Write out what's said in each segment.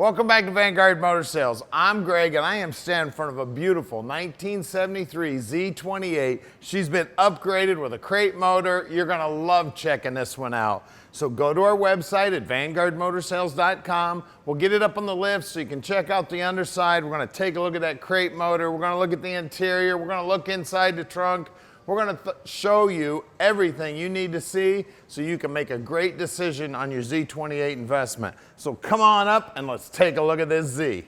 Welcome back to Vanguard Motor Sales. I'm Greg and I am standing in front of a beautiful 1973 Z28. She's been upgraded with a crate motor. You're gonna love checking this one out. So go to our website at vanguardmotorsales.com. We'll get it up on the lift so you can check out the underside. We're gonna take a look at that crate motor. We're gonna look at the interior. We're gonna look inside the trunk. We're gonna show you everything you need to see so you can make a great decision on your Z28 investment. So come on up and let's take a look at this Z.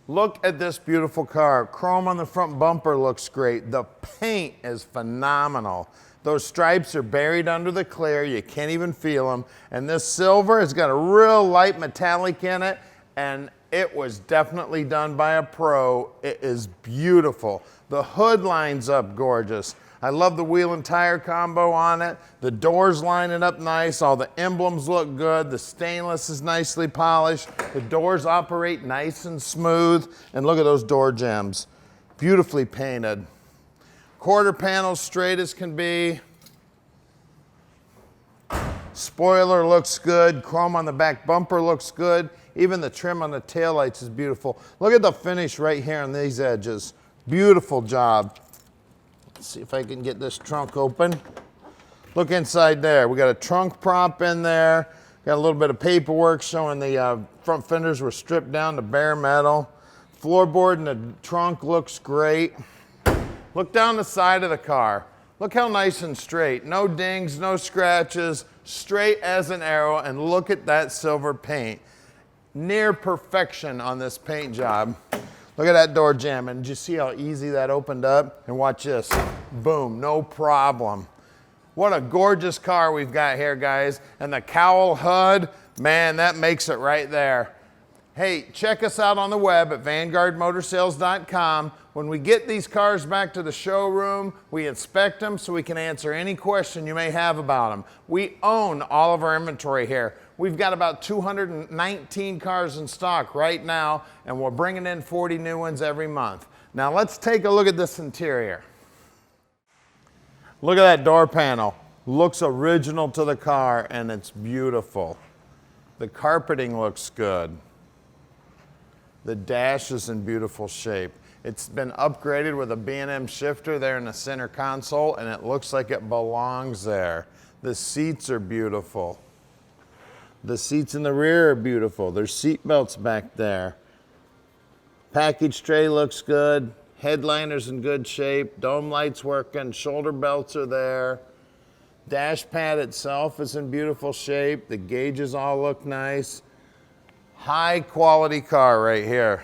Look at this beautiful car. Chrome on the front bumper looks great. The paint is phenomenal. Those stripes are buried under the clear. You can't even feel them. And this silver has got a real light metallic in it, and it was definitely done by a pro. It is beautiful. The hood lines up gorgeous. I love the wheel and tire combo on it. The doors lining up nice. All the emblems look good. The stainless is nicely polished. The doors operate nice and smooth. And look at those door jambs. Beautifully painted. Quarter panels straight as can be. Spoiler looks good. Chrome on the back bumper looks good. Even the trim on the taillights is beautiful. Look at the finish right here on these edges. Beautiful job. Let's see if I can get this trunk open. Look inside there. We got a trunk prop in there. Got a little bit of paperwork showing the front fenders were stripped down to bare metal. Floorboard in the trunk looks great. Look down the side of the car. Look how nice and straight. No dings, no scratches, straight as an arrow, and look at that silver paint. Near perfection on this paint job. Look at that door jamb, and did you see how easy that opened up? And watch this, boom, no problem. What a gorgeous car we've got here, guys. And the cowl hood, man, that makes it right there. Hey, check us out on the web at vanguardmotorsales.com. When we get these cars back to the showroom, we inspect them so we can answer any question you may have about them. We own all of our inventory here. We've got about 219 cars in stock right now, and we're bringing in 40 new ones every month. Now let's take a look at this interior. Look at that door panel. Looks original to the car, and it's beautiful. The carpeting looks good. The dash is in beautiful shape. It's been upgraded with a B&M shifter there in the center console, and it looks like it belongs there. The seats are beautiful. The seats in the rear are beautiful. There's seat belts back there. Package tray looks good. Headliner's in good shape. Dome lights working. Shoulder belts are there. Dash pad itself is in beautiful shape. The gauges all look nice. High quality car right here.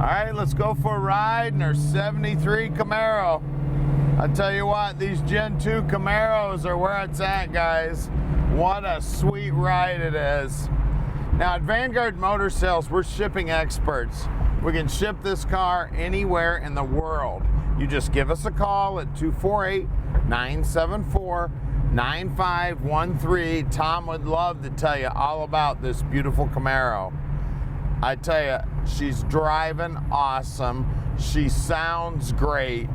All right, let's go for a ride in our 73 Camaro. I tell you what, these Gen 2 Camaros are where it's at, guys. What a sweet ride it is. Now at Vanguard Motor Sales, we're shipping experts. We can ship this car anywhere in the world. You just give us a call at 248-974-9513. Tom would love to tell you all about this beautiful Camaro. I tell you, she's driving awesome. She sounds great.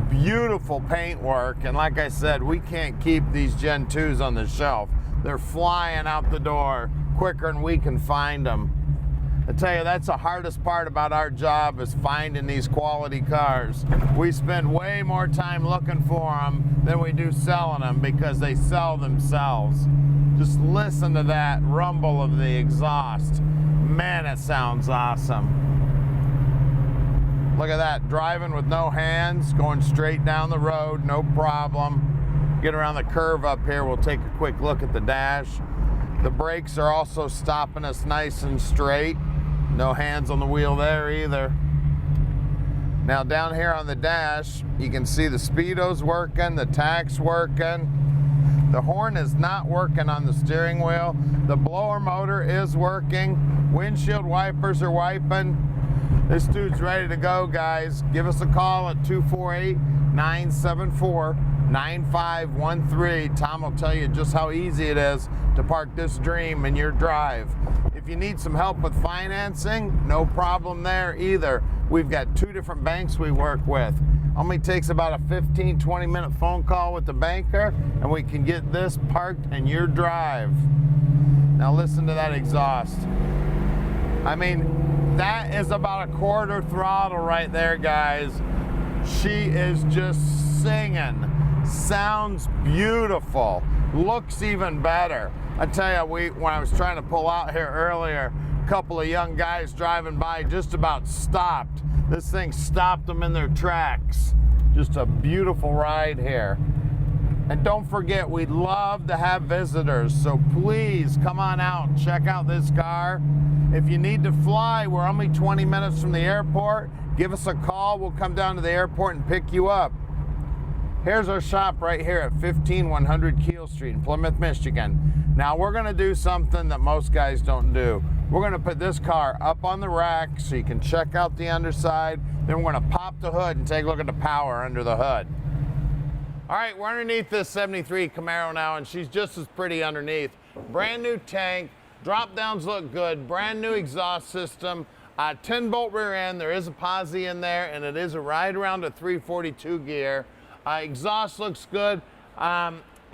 Beautiful paintwork, and like I said, we can't keep these Gen 2s on the shelf. They're flying out the door quicker than we can find them. I tell you, that's the hardest part about our job, is finding these quality cars. We spend way more time looking for them than we do selling them, because they sell themselves. Just listen to that rumble of the exhaust. Man, it sounds awesome. Look at that, driving with no hands, going straight down the road, no problem. Get around the curve up here, we'll take a quick look at the dash. The brakes are also stopping us nice and straight. No hands on the wheel there either. Now down here on the dash, you can see the speedo's working, the tach's working. The horn is not working on the steering wheel. The blower motor is working. Windshield wipers are wiping. This dude's ready to go, guys. Give us a call at 248-974-9513. Tom will tell you just how easy it is to park this dream in your drive. If you need some help with financing, no problem there either. We've got 2 different banks we work with. Only takes about a 15-20 minute phone call with the banker and we can get this parked in your drive. Now listen to that exhaust. I mean, that is about a quarter throttle right there, guys. She is just singing. Sounds beautiful. Looks even better. I tell you, when I was trying to pull out here earlier, a couple of young guys driving by just about stopped. This thing stopped them in their tracks. Just a beautiful ride here. And don't forget, we'd love to have visitors, so please come on out and check out this car. If you need to fly, we're only 20 minutes from the airport. Give us a call, we'll come down to the airport and pick you up. Here's our shop right here at 15100 Keel Street in Plymouth, Michigan. Now we're gonna do something that most guys don't do. We're gonna put this car up on the rack so you can check out the underside. Then we're gonna pop the hood and take a look at the power under the hood. All right, we're underneath this 73 Camaro now, and she's just as pretty underneath. Brand new tank, drop downs look good, brand new exhaust system, 10-bolt rear end. There is a posi in there, and it is a ride around a 342 gear. Exhaust looks good.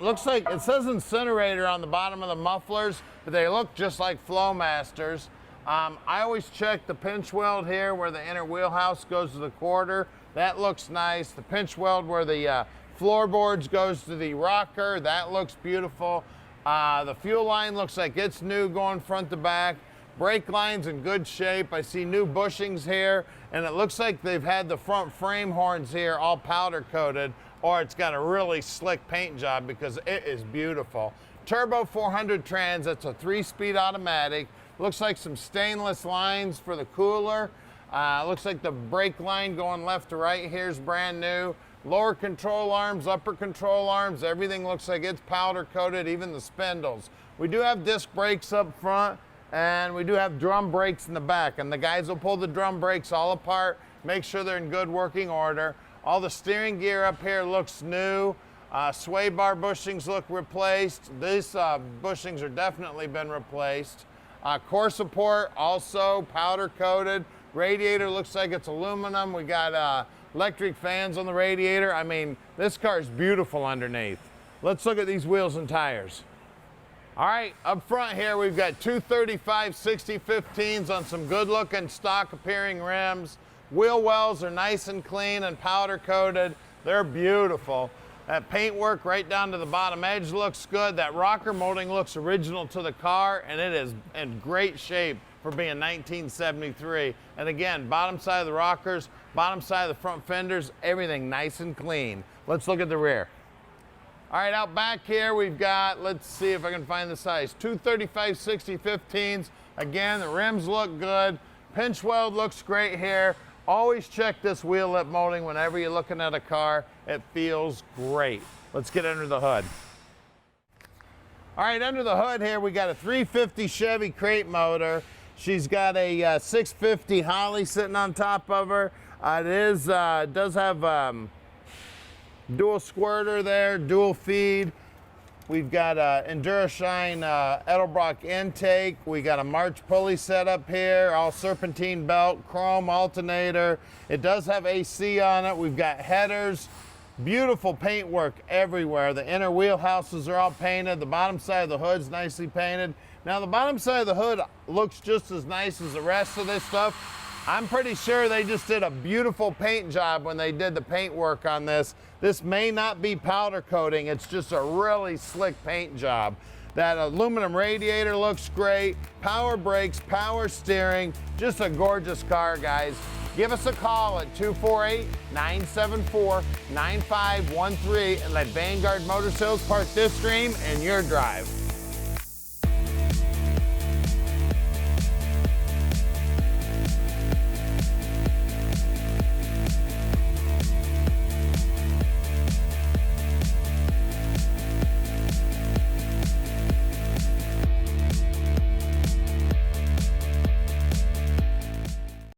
Looks like it says incinerator on the bottom of the mufflers, but they look just like Flowmasters. I always check the pinch weld here where the inner wheelhouse goes to the quarter. That looks nice. The pinch weld where the floorboards goes to the rocker. That looks beautiful. The fuel line looks like it's new going front to back. Brake line's in good shape. I see new bushings here, and it looks like they've had the front frame horns here all powder coated, or it's got a really slick paint job because it is beautiful. Turbo 400 trans, that's a 3-speed automatic. Looks like some stainless lines for the cooler. Looks like the brake line going left to right here is brand new. Lower control arms, upper control arms, everything looks like it's powder coated, even the spindles. We do have disc brakes up front, and we do have drum brakes in the back, and the guys will pull the drum brakes all apart, make sure they're in good working order. All the steering gear up here looks new. Sway bar bushings look replaced. These bushings are definitely been replaced. Core support also powder coated. Radiator looks like it's aluminum. We got electric fans on the radiator. I mean, this car is beautiful underneath. Let's look at these wheels and tires. All right, up front here, we've got 235/60/15s on some good looking stock appearing rims. Wheel wells are nice and clean and powder coated. They're beautiful. That paint work right down to the bottom edge looks good. That rocker molding looks original to the car, and it is in great shape for being 1973. And again, bottom side of the rockers, bottom side of the front fenders, everything nice and clean. Let's look at the rear. All right, out back here we've got, let's see if I can find the size, 235/60/15s. Again, the rims look good. Pinch weld looks great here. Always check this wheel lip molding whenever you're looking at a car. It feels great. Let's get under the hood. All right, under the hood here, we got a 350 Chevy crate motor. She's got a 650 Holley sitting on top of her. It does have dual squirter there, dual feed. We've got EnduraShine Edelbrock Intake. We got a March pulley set up here, all serpentine belt, chrome alternator. It does have AC on it. We've got headers. Beautiful paint work everywhere. The inner wheelhouses are all painted. The bottom side of the hood's nicely painted. Now the bottom side of the hood looks just as nice as the rest of this stuff. I'm pretty sure they just did a beautiful paint job when they did the paint work on this. This may not be powder coating, it's just a really slick paint job. That aluminum radiator looks great. Power brakes, power steering, just a gorgeous car, guys. Give us a call at 248-974-9513 and let Vanguard Motor Sales park this dream in your drive.